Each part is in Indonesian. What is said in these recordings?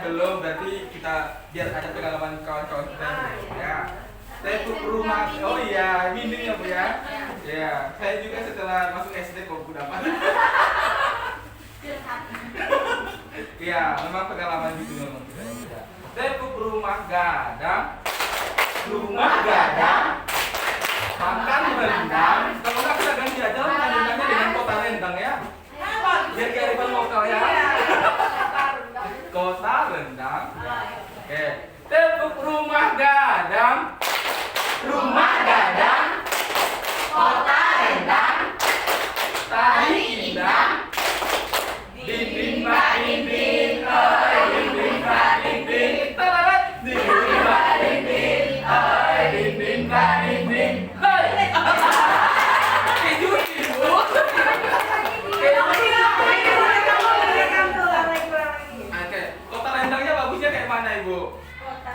belum, berarti kita biar ada pengalaman kawan-kawan kita ya. Saya rumah, oh iya, Windy ya Bu ya. Ya, saya juga setelah masuk SD kok Bu dapat. Iya, memang pengalaman gitu memang kita. Tepuk rumah gadang, makan rendang. Kalau nggak kita ganti aja makan rendangnya dengan kota rendang ya. Biar kearifan lokal ya. Kota rendang. Oke. Tepuk rumah gadang, kota rendang, tari indah, dinding mbak dinding, dinding mbak dinding, tararat, dinding mbak dinding, dinding mbak dinding, Oke, kota rendangnya bagusnya kayak mana Ibu?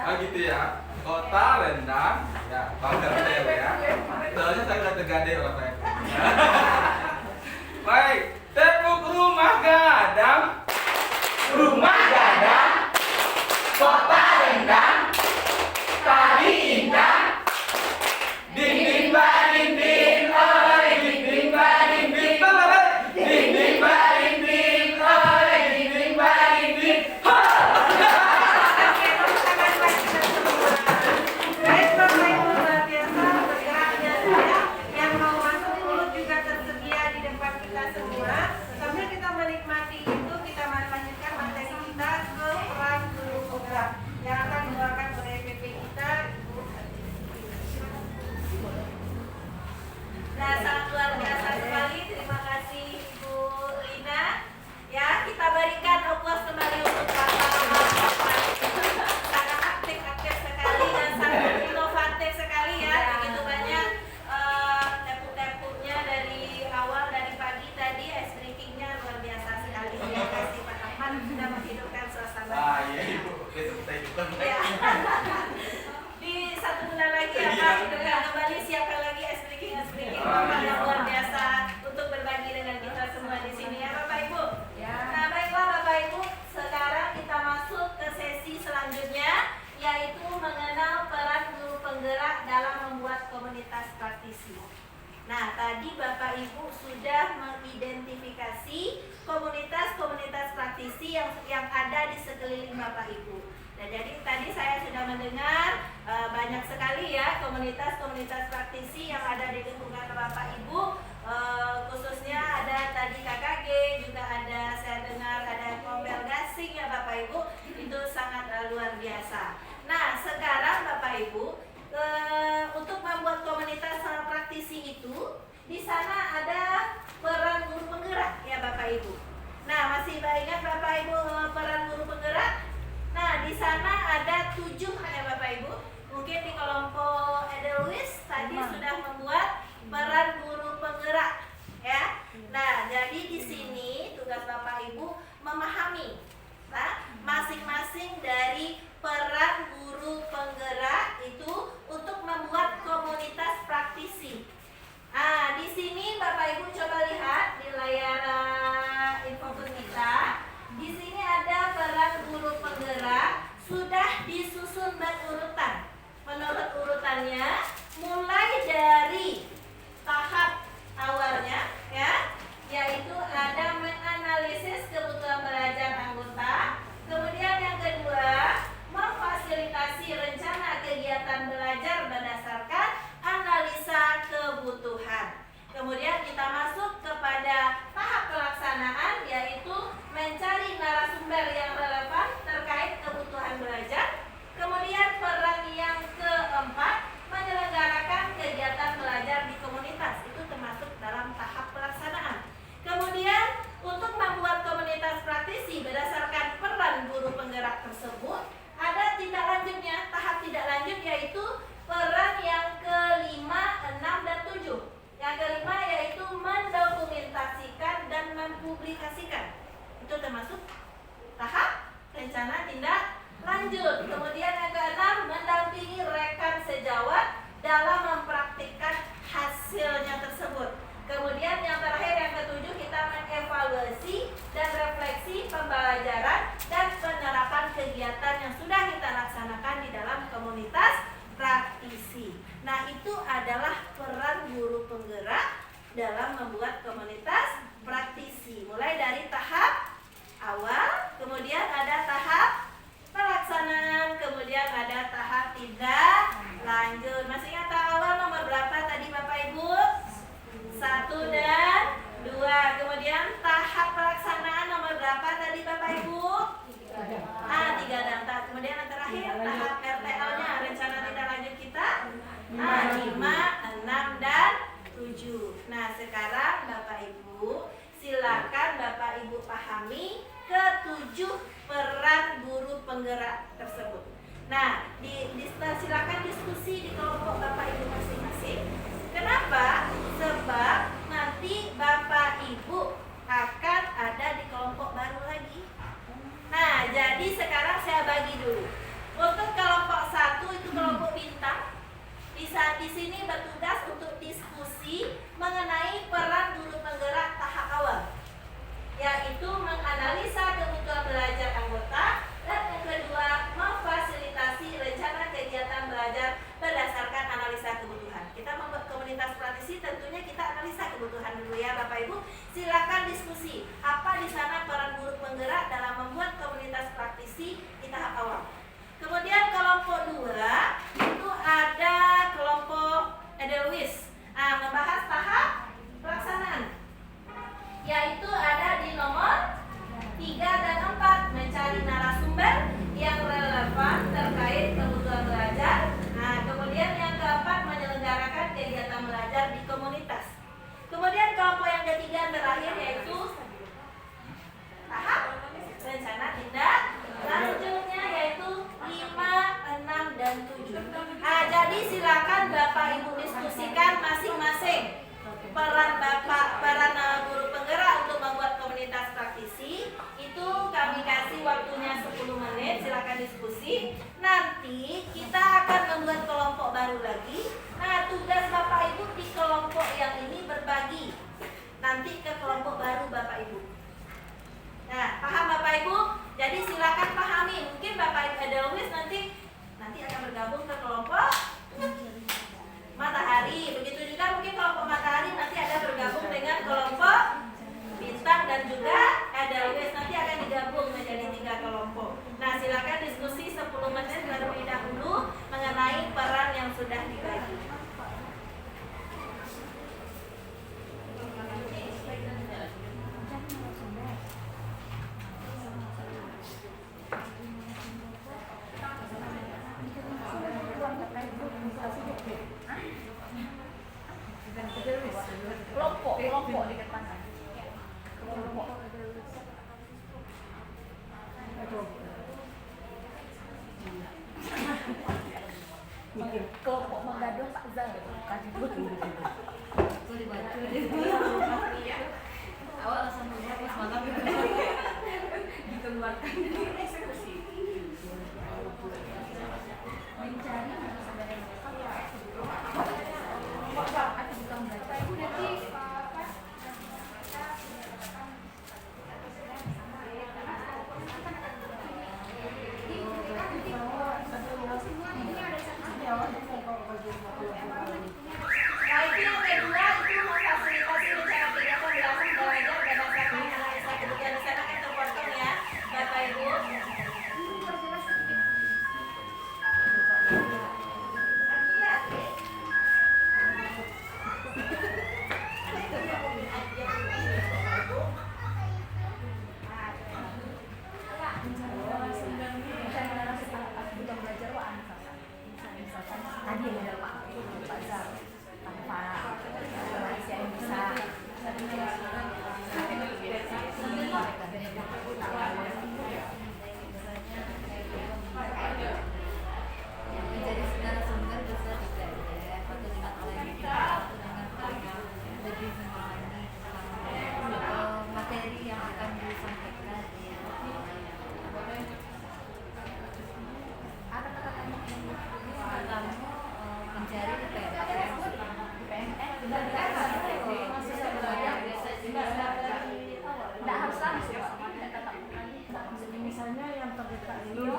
Oh gitu ya, kota rendang, ya bangga saya ya. Soalnya saya udah tergadai orang saya. Baik, tepuk rumah gadang, kota rendang, tari indah, dinding mbak dinding, dinding mbak dinding, dinding mbak dinding, dinding mbak dinding. Yang mau masuk mulut juga tersedia di depan kita semua. Sambil kita menikmati itu, kita lanjutkan materi kita ke peran guru penggerak yang akan dibawakan oleh PP kita, Ibu. Nah, sangat luar biasa sekali. Terima kasih Ibu Lina. Ya, kita berikan aplaus kembali untuk Bapak. Sangat aktif sekali dan sangat inovatif sekali ya. Begitu banyak tepuk-tepuknya dari awal, dari pagi tadi, ice breakingnya luar biasa sekali. Terima kasih Pak Ahmad sudah menghidupkan suasana. Iya Ibu, itu kita ikutan. Ya. Di 1 bulan lagi ya Pak, kita kembali siapkan lagi ice breaking Bapak yang luar biasa untuk berbagi dengan kita semua di sini ya Bapak Ibu. Nah baiklah Bapak Ibu, sekarang kita masuk ke sesi selanjutnya, yaitu mengenal peran guru penggerak dalam membuat komunitas praktisi. Nah, tadi Bapak Ibu sudah mengidentifikasi komunitas-komunitas praktisi yang ada di sekeliling Bapak Ibu. Nah, jadi tadi saya sudah mendengar banyak sekali ya komunitas-komunitas praktisi yang ada di lingkungan Bapak Ibu. Khususnya ada tadi KKG, juga ada saya dengar ada Kompel Gasing ya Bapak Ibu. Itu sangat luar biasa. Nah, sekarang Bapak Ibu, untuk membuat komunitas praktisi itu, di sana ada peran guru penggerak ya Bapak Ibu. Nah, masih ingat Bapak Ibu peran guru penggerak? Nah, di sana ada 7 ya Bapak Ibu. Mungkin di kelompok Edelweiss tadi sudah membuat peran guru penggerak ya. Nah, jadi di sini tugas Bapak Ibu memahami masing-masing dari peran guru penggerak itu untuk membuat komunitas praktisi. Nah, di sini Bapak Ibu coba lihat di layar info kita. Di sini ada peran guru penggerak sudah disusun berurutan. Menurut urutannya, mulai dari tahap awalnya ya, yaitu ada menganalisis kebutuhan belajar anggota. Kemudian yang kedua, memfasilitasi rencana kegiatan belajar berdasarkan analisa kebutuhan. Kemudian kita masuk kepada tahap pelaksanaan, yaitu mencari narasumber yang relevan terkait kebutuhan belajar. Kemudian peran yang keempat, menyelenggarakan kegiatan belajar di komunitas. Itu termasuk dalam tahap pelaksanaan. Kemudian untuk membuat komunitas praktisi berdasarkan peran guru penggerak tersebut, ada tindak lanjutnya. Tahap tindak lanjut yaitu peran yang kelima, 6, dan 7. Yang kelima yaitu mendokumentasikan dan mempublikasikan. Itu termasuk tahap rencana tindak lanjut. Kemudian yang keenam, mendampingi rekan sejawat dalam mempraktikkan hasilnya tersebut. Kemudian yang terakhir yang ketujuh, kita mengevaluasi dan refleksi pembelajaran dan penerapan kegiatan penggerak tersebut. Nah, silakan diskusi di kelompok Bapak Ibu masing-masing. Kenapa? Sebab nanti Bapak Ibu akan ada di kelompok baru lagi. Nah, jadi sekarang saya bagi dulu. Untuk kelompok 1 itu kelompok bintang. Di sini bertugas untuk diskusi mengenai peran guru penggerak tahap awal, yaitu menganalisa kebutuhan belajar anggota, dan yang kedua memfasilitasi rencana kegiatan belajar berdasarkan analisa kebutuhan. Kita membuat komunitas praktisi, tentunya kita analisa kebutuhan dulu ya Bapak Ibu. Silakan diskusi apa di sana peran guru penggerak dalam membuat komunitas praktisi di tahap awal. Kemudian kelompok 2 itu ada kelompok Edelweiss, membahas tahap pelaksanaan, yaitu ada di nomor 3 dan 4, mencari narasumber yang relevan terkait kebutuhan belajar. Nah, kemudian yang keempat, menyelenggarakan kegiatan belajar di komunitas. Kemudian kelompok yang ketiga terakhir yaitu tahap rencana tindak lanjutnya, yaitu 5, 6, dan 7. Jadi silakan Bapak Ibu diskusikan masing-masing peran guru penggerak untuk membuat komunitas praktisi. Itu kami kasih waktunya 10 menit, silakan diskusi. Nanti kita akan membuat kelompok baru lagi. Nah, tugas Bapak Ibu di kelompok yang ini berbagi nanti ke kelompok baru Bapak Ibu. Nah, paham Bapak Ibu? Jadi silakan pahami. Mungkin Bapak Ibu Edelweiss nanti akan bergabung ke kelompok Matahari. Begitu juga mungkin kelompok Matahari nanti akan bergabung dengan kelompok Bintang, dan juga Edelweiss nanti akan digabung menjadi 3 kelompok. Nah, silakan diskusi 10 menit terlebih dahulu mengenai peran yang sudah dibagi. Kelompok di depan. Kelompok. Kelompok menggaduh Pak Zal. Itu dibantu dia. Awal langsung melihat pas malam dikeluarkan dari eksekusi. Mencari sebenarnya aku bukan membaca. Ibu nanti misalnya yang terdekat dulu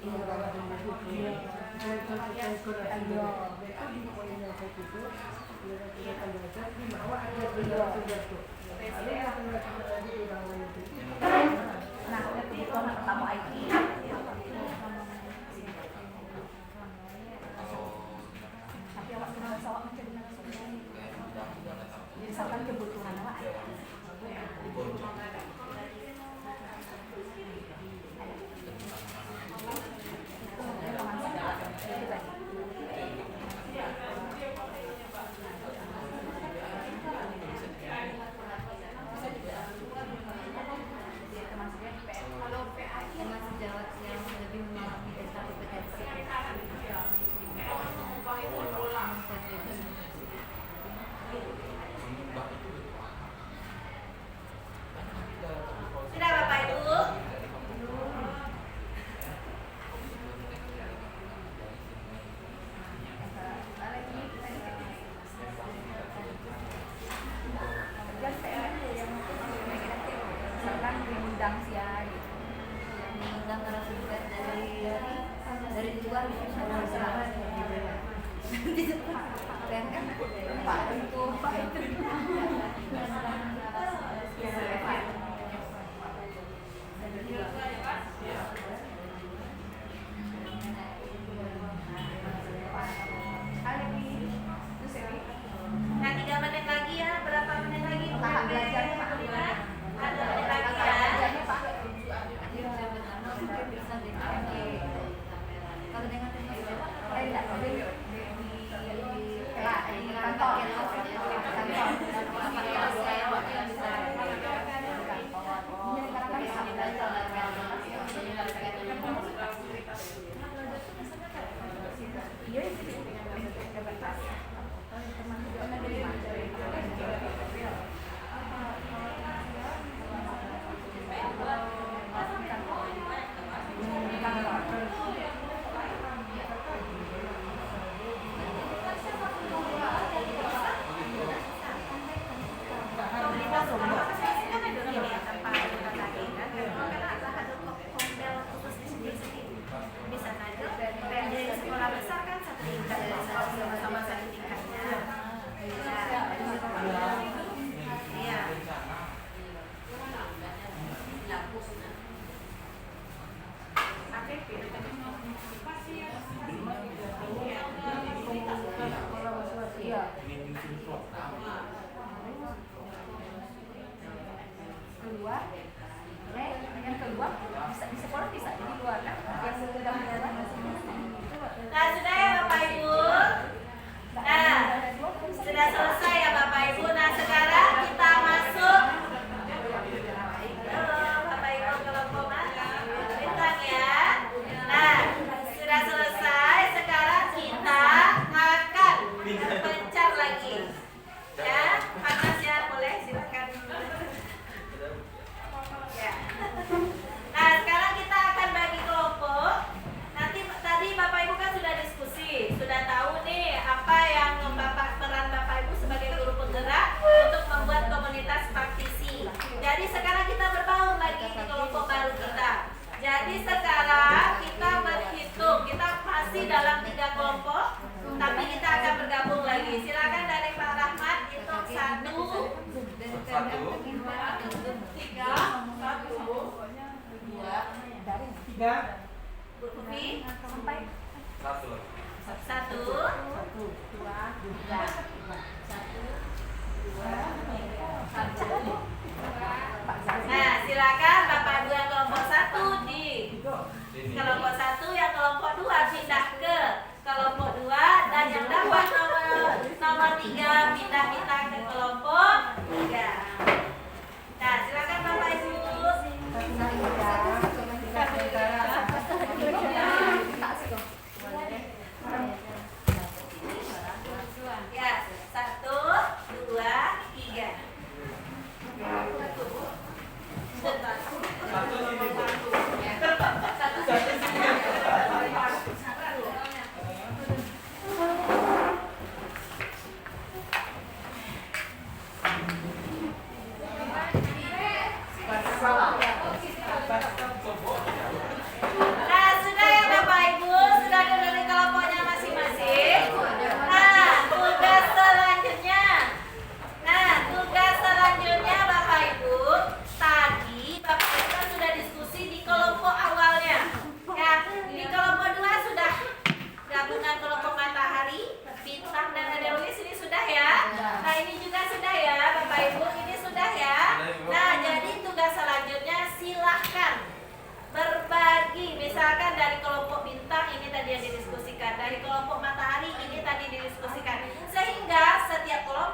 Nah, itu pertama IT. Tapi awak kena sawak macam mana sebenarnya? Misalkan kebutuhan awak. Termasuk jawab yang lebih memahami tentang kompetensi. Sudah Bapak Ibu? Mengundang narasumber dari luar ada usaha keren kan Pak itu Nah, 3 menit lagi ya. Berapa menit lagi? tahap belajarnya Pak Ada menit lagi ya. kalau dengan Bisa saja dari sekolah besar kan satu tingkat sama satu tingkatnya. Iya. keluar yang kedua bisa di sekolah bisa di luar kan yang sudah menjalan Nah, sudah ya Bapak Ibu. Nah, sudah selesai ya Bapak Ibu. Nah, sekarang kita masuk. Bapak Ibu kelompok mana? Bintang ya. Nah, sudah selesai. Sekarang kita akan pencar lagi. Ya, panas ya, boleh silakan. Ya. Nah, sekarang kita akan bagi kelompok. Nanti tadi Bapak Ibu kan sudah diskusi, sudah tahu nih apa yang peran Bapak Ibu sebagai guru penggerak untuk membuat komunitas praktisi. Jadi sekarang kita berbaur lagi di kelompok baru kita. Jadi sekarang kita berhitung, kita masih dalam 3 kelompok, tapi kita akan bergabung lagi. Silakan dari Pak Rahmat hitung 1, 3, 2, Bu Ufi sampai 1, 2. Nah, silakan Bapak Ibu yang kelompok 1 di kelompok 1, yang kelompok 2 pindah ke kelompok 2, dan yang dapat nomor 3 pindah ke kelompok 3. Nah, silakan Bapak Ibu. Ya, 1, 2, 3. dari kelompok bintang ini tadi yang didiskusikan, dari kelompok matahari ini tadi didiskusikan, sehingga setiap kelompok